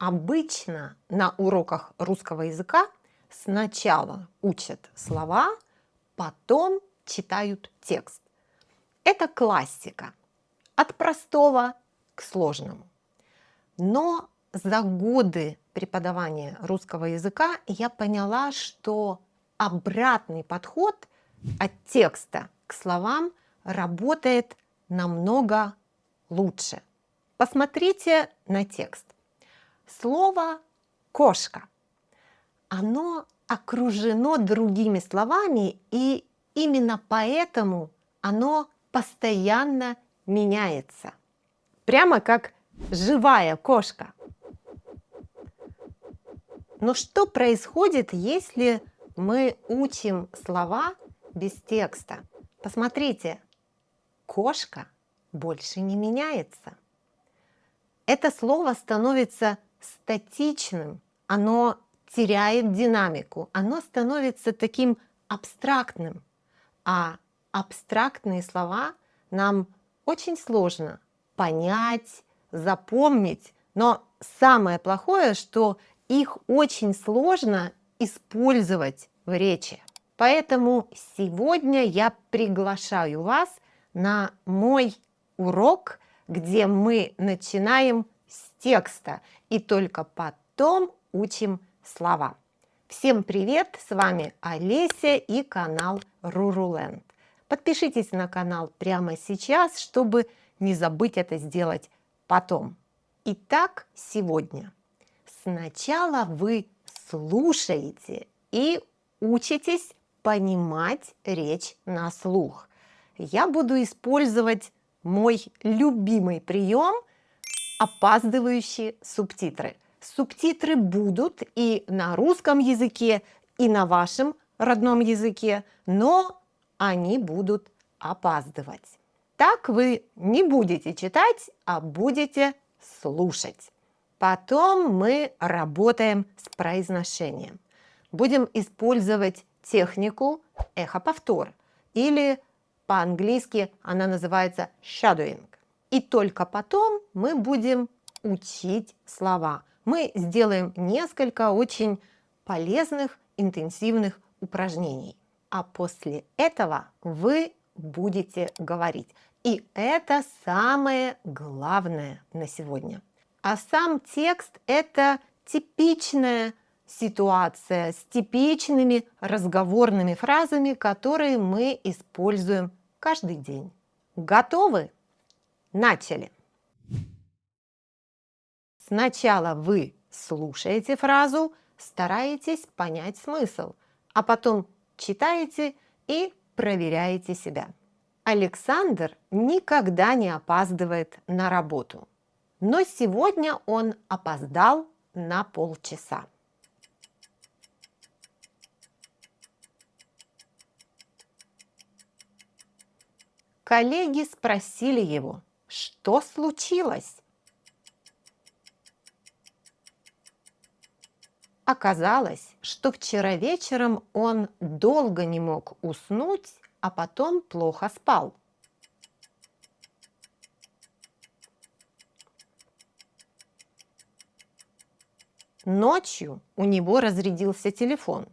Обычно на уроках русского языка сначала учат слова, потом читают текст. Это классика. От простого к сложному. Но за годы преподавания русского языка я поняла, что обратный подход от текста к словам работает намного лучше. Посмотрите на текст. Слово «кошка», оно окружено другими словами, и именно поэтому оно постоянно меняется. Прямо как живая кошка. Но что происходит, если мы учим слова без текста? Посмотрите, кошка больше не меняется. Это слово становится статичным, оно теряет динамику, оно становится таким абстрактным. А абстрактные слова нам очень сложно понять, запомнить, но самое плохое, что их очень сложно использовать в речи. Поэтому сегодня я приглашаю вас на мой урок, где мы начинаем с текста и только потом учим слова. Всем привет! С вами Олеся и канал Руруленд. Подпишитесь на канал прямо сейчас, чтобы не забыть это сделать потом. Итак, сегодня сначала вы слушаете и учитесь понимать речь на слух. Я буду использовать мой любимый прием – опаздывающие субтитры. Субтитры будут и на русском языке, и на вашем родном языке, но они будут опаздывать. Так вы не будете читать, а будете слушать. Потом мы работаем с произношением. Будем использовать технику эхоповтор, или по-английски она называется shadowing. И только потом мы будем учить слова. Мы сделаем несколько очень полезных, интенсивных упражнений. А после этого вы будете говорить. И это самое главное на сегодня. А сам текст – это типичная ситуация с типичными разговорными фразами, которые мы используем каждый день. Готовы? Начали! Сначала вы слушаете фразу, стараетесь понять смысл, а потом читаете и проверяете себя. Александр никогда не опаздывает на работу, но сегодня он опоздал на полчаса. Коллеги спросили его, что случилось. Оказалось, что вчера вечером он долго не мог уснуть, а потом плохо спал. Ночью у него разрядился телефон.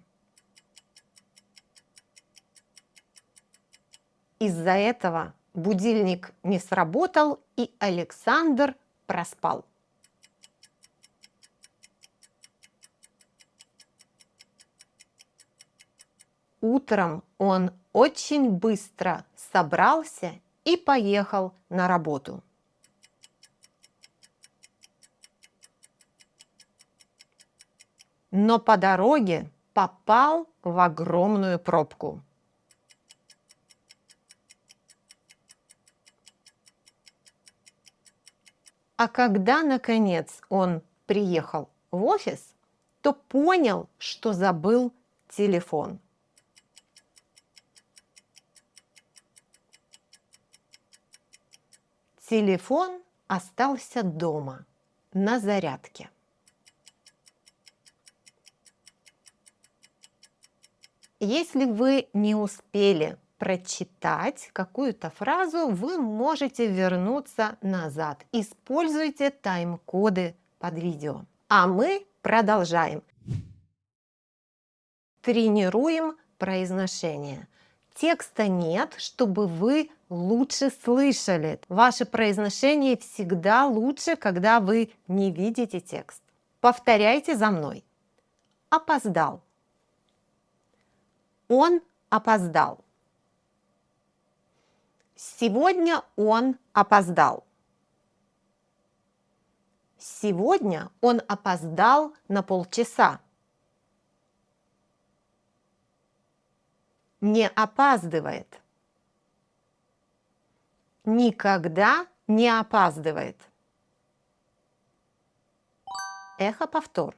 Из-за этого будильник не сработал, и Александр проспал. Утром он очень быстро собрался и поехал на работу. Но по дороге попал в огромную пробку. А когда, наконец, он приехал в офис, то понял, что забыл телефон. Телефон остался дома на зарядке. Если вы не успели прочитать какую-то фразу, вы можете вернуться назад. Используйте тайм-коды под видео. А мы продолжаем. Тренируем произношение. Текста нет, чтобы вы лучше слышали. Ваше произношение всегда лучше, когда вы не видите текст. Повторяйте за мной. Опоздал. Он опоздал. Сегодня он опоздал. Сегодня он опоздал на полчаса. Не опаздывает. Никогда не опаздывает. Эхо-повтор.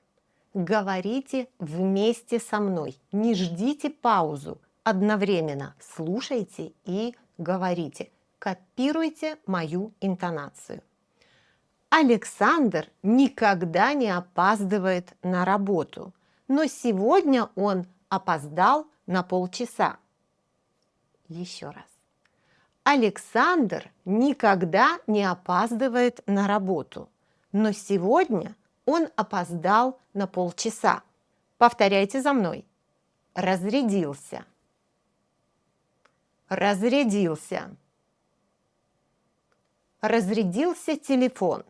Говорите вместе со мной. Не ждите паузу. Одновременно слушайте и говорите. Копируйте мою интонацию. Александр никогда не опаздывает на работу, но сегодня он опоздал на полчаса. Еще раз. Александр никогда не опаздывает на работу, но сегодня он опоздал на полчаса. Повторяйте за мной. Разрядился. Разрядился. Разрядился телефон.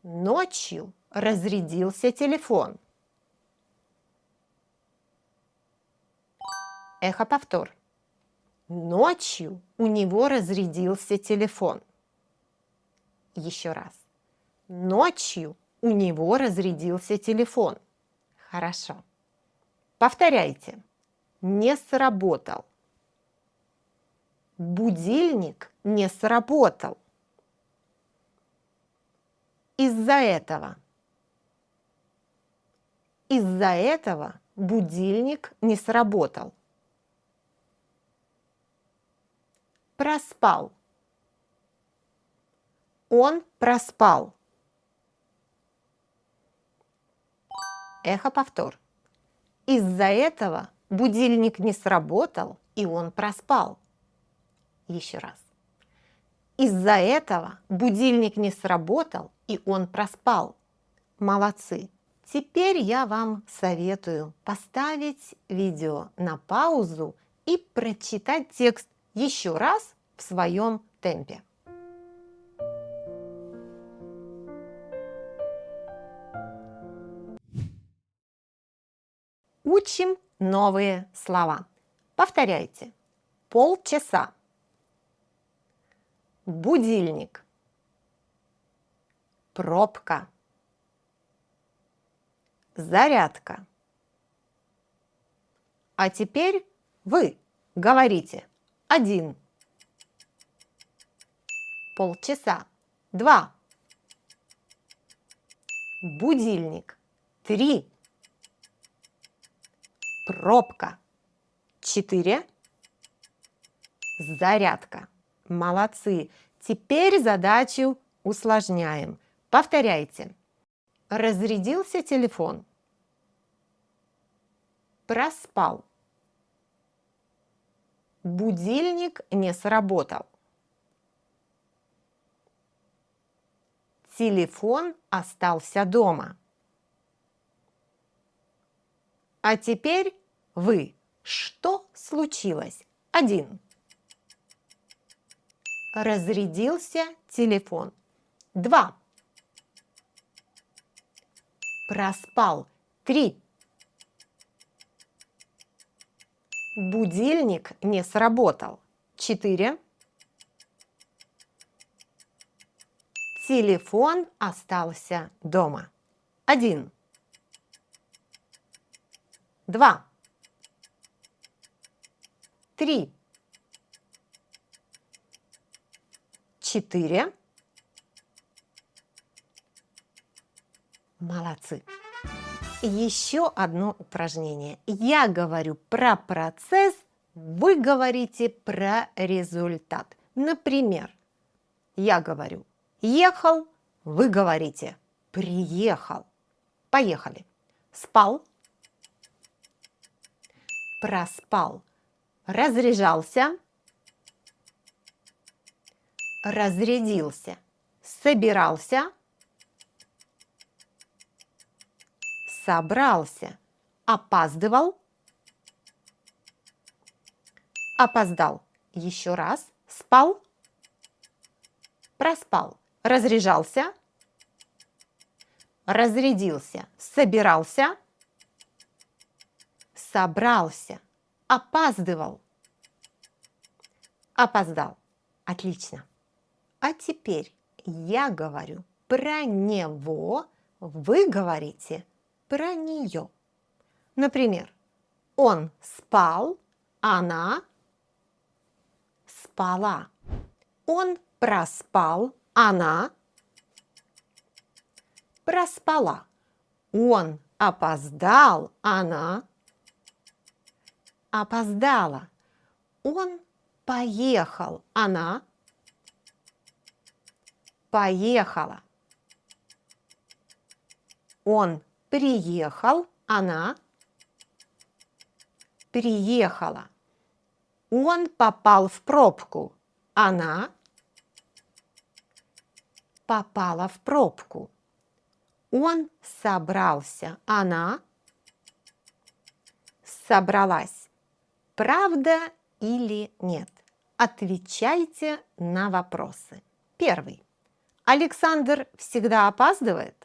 Ночью разрядился телефон. Эхо-повтор. Ночью у него разрядился телефон. Еще раз. Ночью у него разрядился телефон. Хорошо. Повторяйте. Не сработал. Будильник не сработал. Из-за этого. Из-за этого будильник не сработал. Проспал. Он проспал. Эхо-повтор. Из-за этого будильник не сработал, и он проспал. Еще раз. Из-за этого будильник не сработал, и он проспал. Молодцы! Теперь я вам советую поставить видео на паузу и прочитать текст еще раз в своем темпе. Учим новые слова. Повторяйте. Полчаса. Будильник. Пробка. Зарядка. А теперь вы говорите. 1. Полчаса. 2. Будильник. 3. Пробка. 4. Зарядка. Молодцы! Теперь задачу усложняем. Повторяйте. Разрядился телефон. Проспал. Будильник не сработал. Телефон остался дома. А теперь вы. Что случилось? 1. Разрядился телефон. 2. Проспал. 3. Будильник не сработал. 4. Телефон остался дома. 1. 2. 3. 4. Молодцы. Еще одно упражнение. Я говорю про процесс, вы говорите про результат. Например, я говорю «ехал», вы говорите «приехал». Поехали. Спал. Проспал. Разряжался. Разрядился. Собирался. собрался, опаздывал, опоздал. Еще раз. Спал, проспал. Разряжался, разрядился. Собирался, собрался. Опаздывал, опоздал. Отлично. А теперь я говорю про него, вы говорите про нее. Например, он спал, она спала. Он проспал, она проспала. Он опоздал, она опоздала. Он поехал, она поехала. Он приехал, она приехала. Он попал в пробку, она попала в пробку. Он собрался, она собралась. Правда или нет? Отвечайте на вопросы. Первый. Александр всегда опаздывает?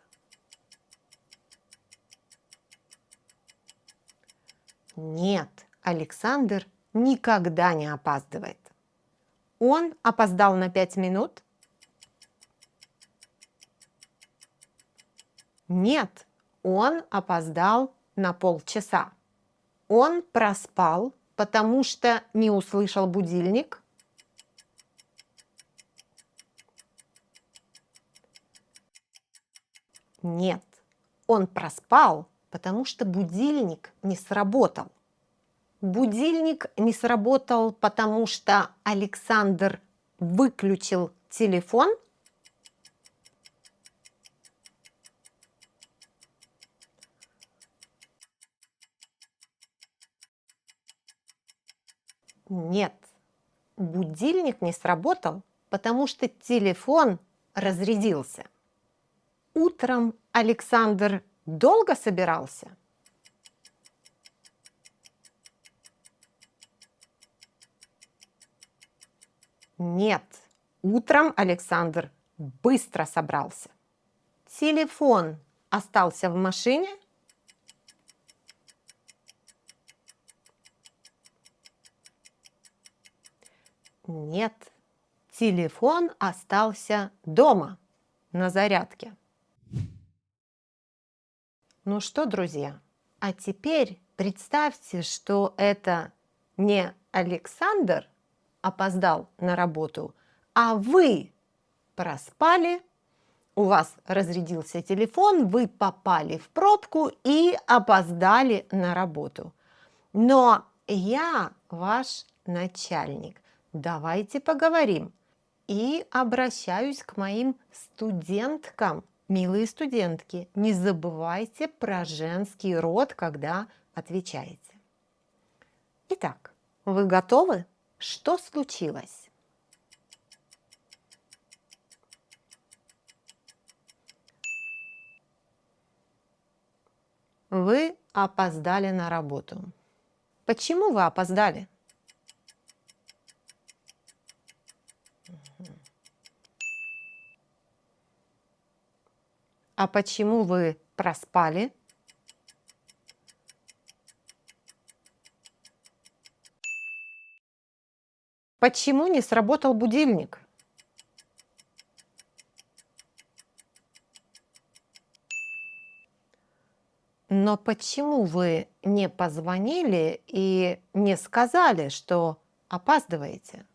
Нет, Александр никогда не опаздывает. Он опоздал на 5 минут? Нет, он опоздал на полчаса. Он проспал, потому что не услышал будильник? Нет, он проспал, потому что будильник не сработал. Будильник не сработал, потому что Александр выключил телефон? Нет, будильник не сработал, потому что телефон разрядился. Утром Александр долго собирался? Нет, утром Александр быстро собрался. Телефон остался в машине? Нет, телефон остался дома на зарядке. Ну что, друзья, а теперь представьте, что это не Александр опоздал на работу, а вы проспали, у вас разрядился телефон, вы попали в пробку и опоздали на работу. Но я ваш начальник. Давайте поговорим. И обращаюсь к моим студенткам. Милые студентки, не забывайте про женский род, когда отвечаете. Итак, вы готовы? Что случилось? Вы опоздали на работу. Почему вы опоздали? А почему вы проспали? Почему не сработал будильник? Но почему вы не позвонили и не сказали, что опаздываете?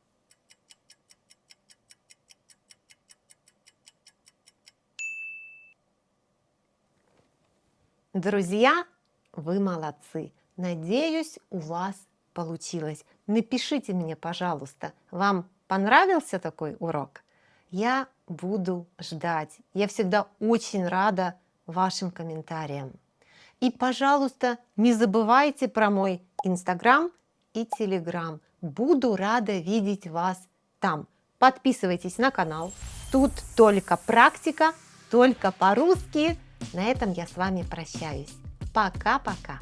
Друзья, вы молодцы. Надеюсь, у вас получилось. Напишите мне, пожалуйста, вам понравился такой урок? Я буду ждать. Я всегда очень рада вашим комментариям. И, пожалуйста, не забывайте про мой Инстаграм и Телеграм. Буду рада видеть вас там. Подписывайтесь на канал. Тут только практика, только по-русски. На этом я с вами прощаюсь. Пока-пока.